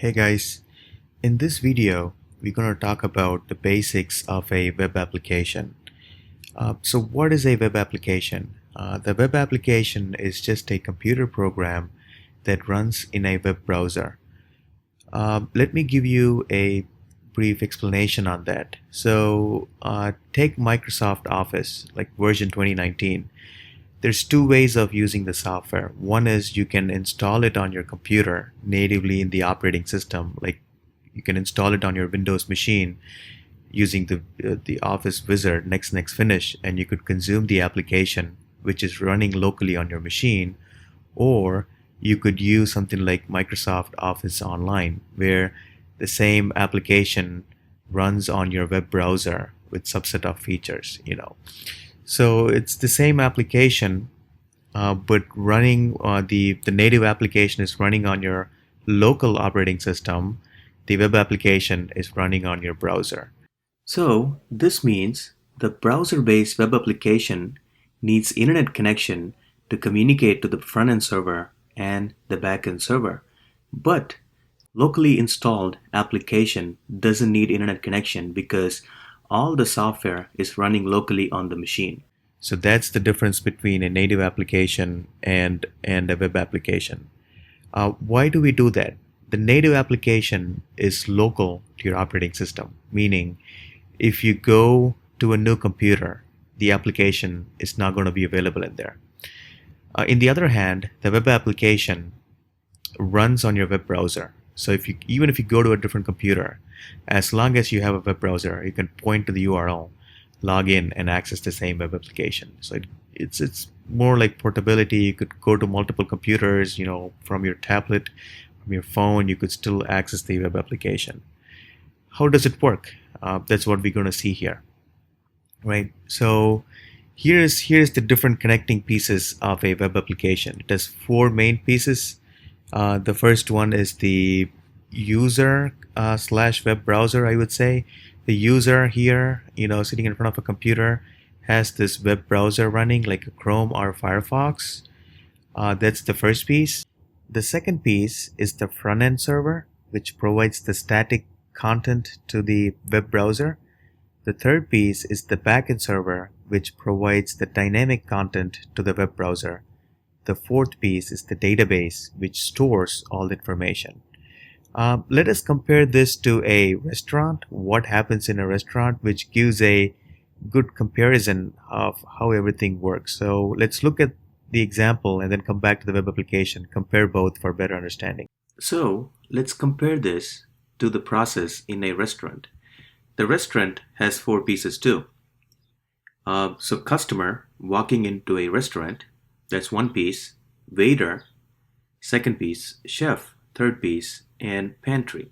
Hey guys, in this video, we're going to talk about the basics of a web application. So what is a web application? The web application is just a computer program that runs in a web browser. Let me give you a brief explanation on that. So take Microsoft Office, like version 2019. There's two ways of using the software. One is you can install it on your computer natively in the operating system, like you can install it on your Windows machine using the Office wizard next finish, and you could consume the application which is running locally on your machine. Or you could use something like Microsoft Office Online, where the same application runs on your web browser with subset of features. So it's the same application, but running the native application is running on your local operating system. The web application is running on your browser. So this means the browser-based web application needs internet connection to communicate to the front-end server and the back-end server. But locally installed application doesn't need internet connection because all the software is running locally on the machine. So that's the difference between a native application and a web application. Why do we do that? The native application is local to your operating system, meaning if you go to a new computer, the application is not going to be available in there. In the other hand, the web application runs on your web browser. So even if you go to a different computer, as long as you have a web browser, you can point to the URL, log in, and access the same web application. So it's more like portability. You could go to multiple computers, from your tablet, from your phone, you could still access the web application. How does it work? That's what we're going to see here, right? So here's the different connecting pieces of a web application. It has four main pieces. The first one is the user slash web browser, I would say. The user here, sitting in front of a computer, has this web browser running like a Chrome or Firefox. That's the first piece. The second piece is the front-end server, which provides the static content to the web browser. The third piece is the backend server, which provides the dynamic content to the web browser. The fourth piece is the database, which stores all the information. Let us compare this to a restaurant, what happens in a restaurant, which gives a good comparison of how everything works. So let's look at the example and then come back to the web application, compare both for better understanding. So let's compare this to the process in a restaurant. The restaurant has four pieces too. So customer walking into a restaurant, that's one piece. Waiter, second piece. Chef, third piece. And pantry.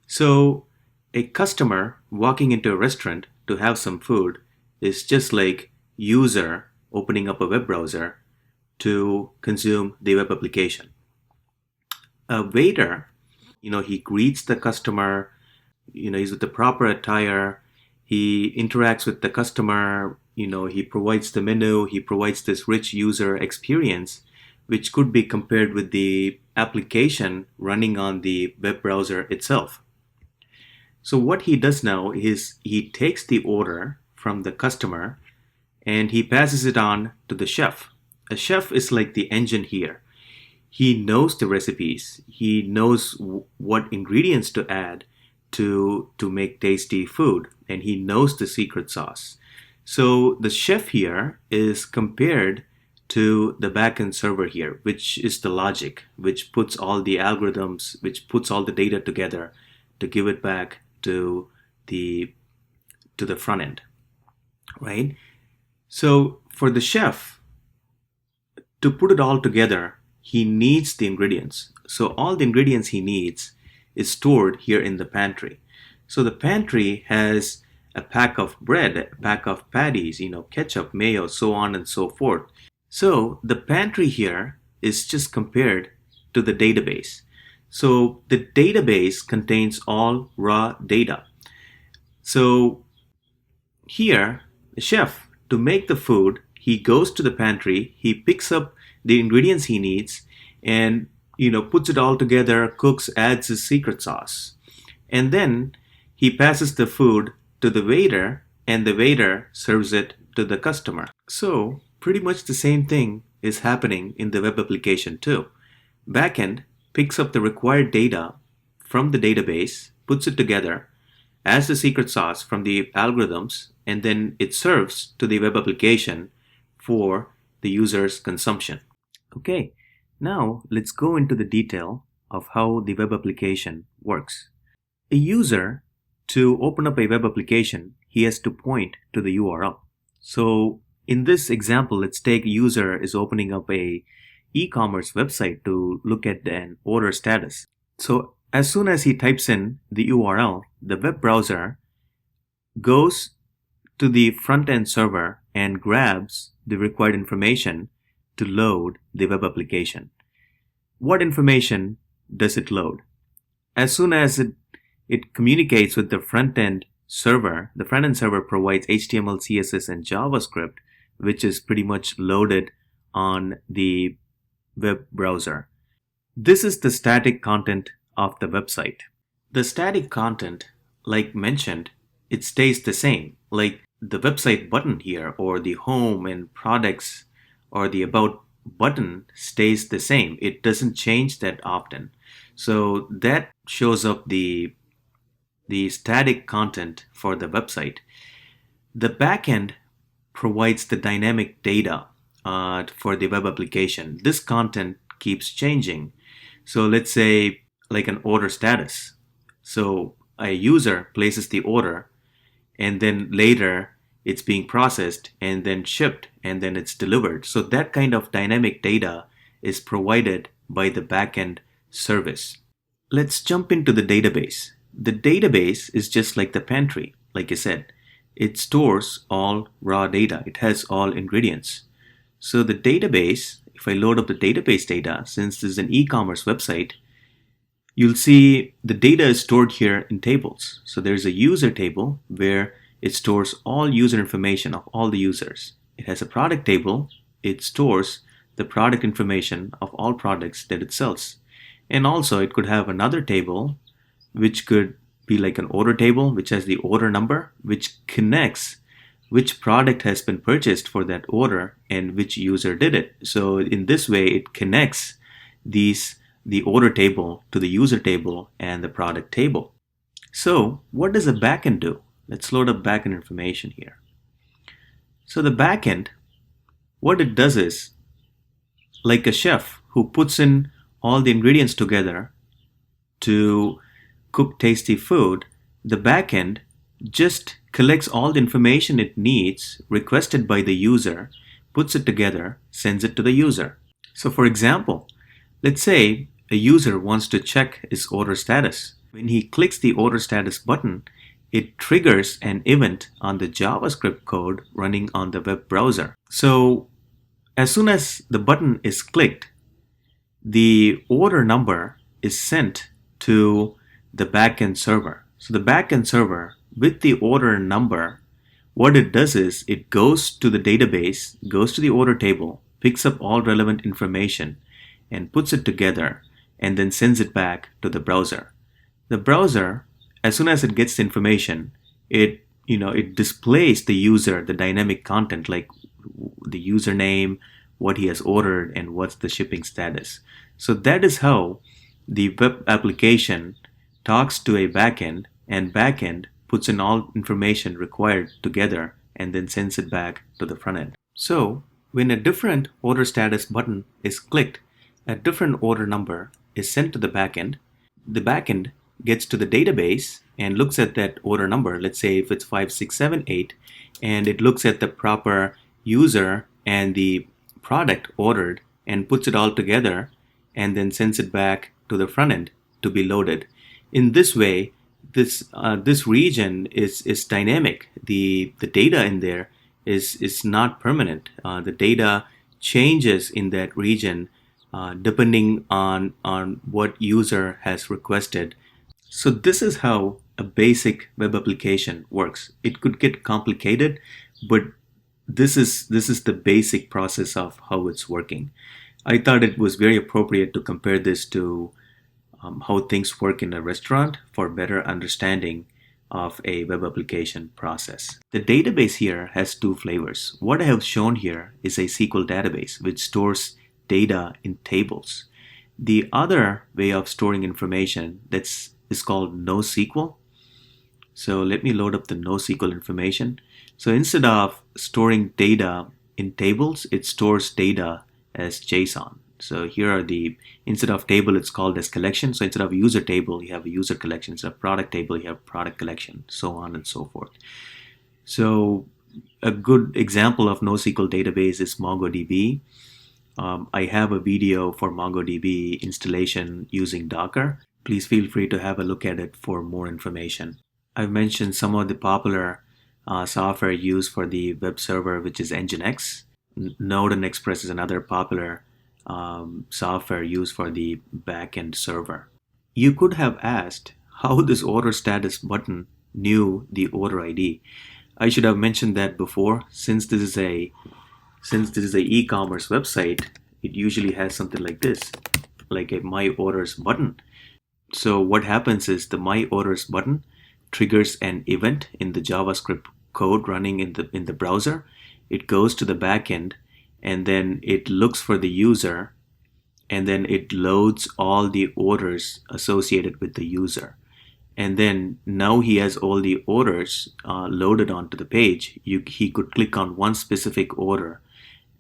So a customer walking into a restaurant to have some food is just like user opening up a web browser to consume the web application. A waiter, he greets the customer, he's with the proper attire, he interacts with the customer, he provides the menu, he provides this rich user experience, which could be compared with the application running on the web browser itself. So what he does now is he takes the order from the customer and he passes it on to the chef. A chef is like the engine here. He knows the recipes. He knows what ingredients to add to make tasty food, and he knows the secret sauce. So the chef here is compared to the backend server here, which is the logic, which puts all the algorithms, which puts all the data together to give it back to the front end, right? So for the chef to put it all together, he needs the ingredients. So all the ingredients he needs is stored here in the pantry. So the pantry has a pack of bread, a pack of patties, ketchup, mayo, so on and so forth. So the pantry here is just compared to the database. So the database contains all raw data. So here, the chef, to make the food, he goes to the pantry, he picks up the ingredients he needs, and puts it all together, cooks, adds his secret sauce. And then he passes the food to the waiter, and the waiter serves it to the customer. So, pretty much the same thing is happening in the web application too. Backend picks up the required data from the database, puts it together, adds the secret sauce from the algorithms, and then it serves to the web application for the user's consumption. Okay, now let's go into the detail of how the web application works. A user, to open up a web application, he has to point to the URL. So in this example, let's take a user is opening up a e-commerce website to look at an order status. So as soon as he types in the URL, the web browser goes to the front-end server and grabs the required information to load the web application. What information does it load? As soon as it communicates with the front-end server, the front-end server provides HTML, CSS, and JavaScript, which is pretty much loaded on the web browser. This is the static content of the website. The static content, like mentioned, it stays the same. Like the website button here, or the home and products, or the about button stays the same. It doesn't change that often. So that shows up the static content for the website. The backend provides the dynamic data for the web application. This content keeps changing. So let's say like an order status. So a user places the order, and then later it's being processed and then shipped and then it's delivered. So that kind of dynamic data is provided by the backend service. Let's jump into the database. The database is just like the pantry, like I said. It stores all raw data. It has all ingredients. So the database, if I load up the database data, since this is an e-commerce website, you'll see the data is stored here in tables. So there's a user table where it stores all user information of all the users. It has a product table. It stores the product information of all products that it sells. And also it could have another table, which could be like an order table, which has the order number, which connects which product has been purchased for that order and which user did it. So in this way, it connects the order table to the user table and the product table. So what does a backend do? Let's load up backend information here. So the backend, what it does is, like a chef who puts in all the ingredients together to cook tasty food, the backend just collects all the information it needs requested by the user, puts it together, sends it to the user. So for example, let's say a user wants to check his order status. When he clicks the order status button, it triggers an event on the JavaScript code running on the web browser. So as soon as the button is clicked, the order number is sent to the backend server. So the backend server with the order number, what it does is it goes to the database, goes to the order table, picks up all relevant information and puts it together and then sends it back to the browser. The browser, as soon as it gets the information, it displays the user the dynamic content like the username, what he has ordered, and what's the shipping status. So that is how the web application talks to a backend, and backend puts in all information required together and then sends it back to the front end. So when a different order status button is clicked, a different order number is sent to the backend gets to the database and looks at that order number. Let's say if it's 5678, and it looks at the proper user and the product ordered and puts it all together and then sends it back to the front end to be loaded. In this way, this region is dynamic. The data in there is not permanent. The data changes in that region depending on what user has requested. So this is how a basic web application works. It could get complicated, but this is the basic process of how it's working. I thought it was very appropriate to compare this to how things work in a restaurant for better understanding of a web application process. The database here has two flavors. What I have shown here is a SQL database which stores data in tables. The other way of storing information is called NoSQL. So let me load up the NoSQL information. So instead of storing data in tables, it stores data as JSON. So here are instead of table, it's called as collection. So instead of user table, you have a user collection. Instead of product table, you have product collection, so on and so forth. So a good example of NoSQL database is MongoDB. I have a video for MongoDB installation using Docker. Please feel free to have a look at it for more information. I've mentioned some of the popular software used for the web server, which is Nginx. Node and Express is another popular software used for the backend server. You could have asked how this order status button knew the order ID. I should have mentioned that before. Since this is a e-commerce website, it usually has something like this, like a My Orders button. So what happens is the My Orders button triggers an event in the JavaScript code running in the browser. It goes to the backend, and then it looks for the user, and then it loads all the orders associated with the user. And then now he has all the orders loaded onto the page. He could click on one specific order,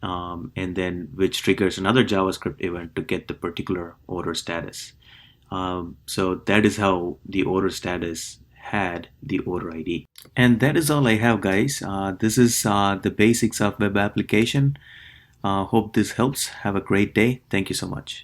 and then which triggers another JavaScript event to get the particular order status. So that is how the order status had the order ID. And that is all I have, guys. This is the basics of web application. Hope this helps. Have a great day. Thank you so much.